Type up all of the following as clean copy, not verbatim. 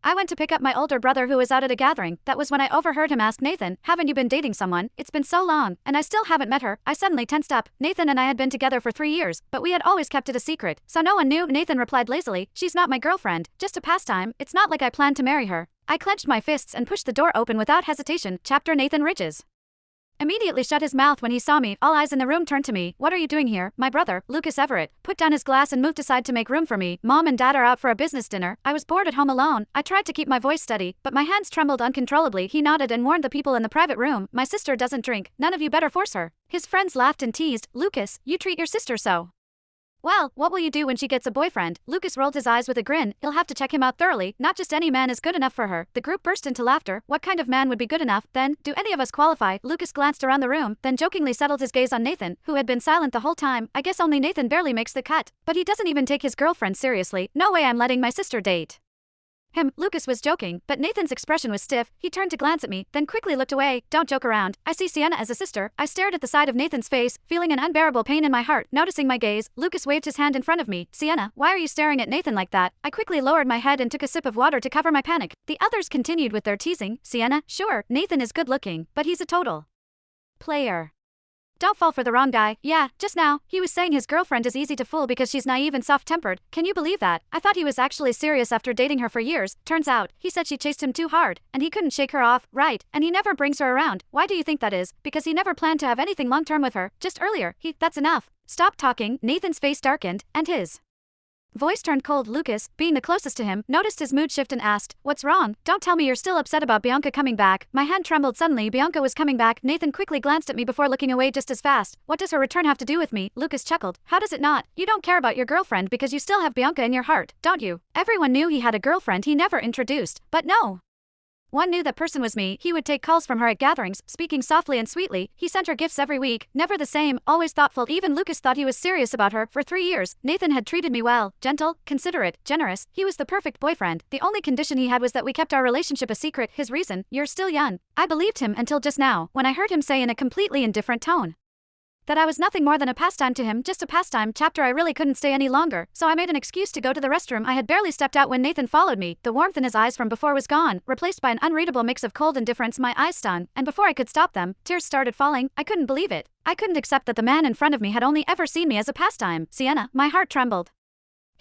I went to pick up my older brother who was out at a gathering. That was when I overheard him ask Nathan, haven't you been dating someone? It's been so long, and I still haven't met her. I suddenly tensed up. Nathan and I had been together for 3 years, but we had always kept it a secret, so no one knew. Nathan replied lazily, she's not my girlfriend, just a pastime. It's not like I planned to marry her. I clenched my fists and pushed the door open without hesitation. Chapter Nathan Ridges immediately shut his mouth when he saw me. All eyes in the room turned to me. What are you doing here? My brother, Lucas Everett, put down his glass and moved aside to make room for me. Mom and Dad are out for a business dinner. I was bored at home alone. I tried to keep my voice steady, but my hands trembled uncontrollably. He nodded and warned the people in the private room, my sister doesn't drink. None of you better force her. His friends laughed and teased. Lucas, you treat your sister so. Well, what will you do when she gets a boyfriend? Lucas rolled his eyes with a grin. He'll have to check him out thoroughly. Not just any man is good enough for her. The group burst into laughter. What kind of man would be good enough, then? Do any of us qualify? Lucas glanced around the room, then jokingly settled his gaze on Nathan, who had been silent the whole time. I guess only Nathan barely makes the cut. But he doesn't even take his girlfriend seriously. No way I'm letting my sister date him. Lucas was joking, but Nathan's expression was stiff. He turned to glance at me, then quickly looked away. Don't joke around. I see Sienna as a sister. I stared at the side of Nathan's face, feeling an unbearable pain in my heart. Noticing my gaze, Lucas waved his hand in front of me. Sienna, why are you staring at Nathan like that? I quickly lowered my head and took a sip of water to cover my panic. The others continued with their teasing. Sienna, sure, Nathan is good looking, but he's a total player. Don't fall for the wrong guy. Yeah, just now, he was saying his girlfriend is easy to fool because she's naive and soft-tempered. Can you believe that? I thought he was actually serious after dating her for years. Turns out, he said she chased him too hard, and he couldn't shake her off, right? And he never brings her around. Why do you think that is? Because he never planned to have anything long-term with her. Just earlier, that's enough. Stop talking. Nathan's face darkened, and his voice turned cold. Lucas, being the closest to him, noticed his mood shift and asked, what's wrong? Don't tell me you're still upset about Bianca coming back. My hand trembled suddenly. Bianca was coming back. Nathan quickly glanced at me before looking away just as fast. What does her return have to do with me? Lucas chuckled. How does it not? You don't care about your girlfriend because you still have Bianca in your heart, don't you? Everyone knew he had a girlfriend he never introduced, but no one knew that person was me. He would take calls from her at gatherings, speaking softly and sweetly. He sent her gifts every week, never the same, always thoughtful. Even Lucas thought he was serious about her. For 3 years, Nathan had treated me well, gentle, considerate, generous. He was the perfect boyfriend. The only condition he had was that we kept our relationship a secret. His reason, you're still young. I believed him until just now, when I heard him say in a completely indifferent tone that I was nothing more than a pastime to him, just a pastime. Chapter I really couldn't stay any longer, so I made an excuse to go to the restroom. I had barely stepped out when Nathan followed me. The warmth in his eyes from before was gone, replaced by an unreadable mix of cold indifference. My eyes stung, and before I could stop them, tears started falling. I couldn't believe it. I couldn't accept that the man in front of me had only ever seen me as a pastime. Sienna, my heart trembled.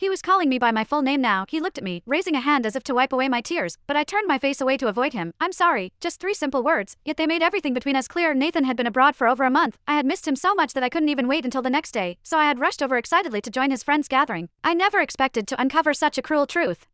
He was calling me by my full name now. He looked at me, raising a hand as if to wipe away my tears, but I turned my face away to avoid him. I'm sorry. Just 3 simple words, yet they made everything between us clear. Nathan had been abroad for over a month. I had missed him so much that I couldn't even wait until the next day, so I had rushed over excitedly to join his friend's gathering. I never expected to uncover such a cruel truth.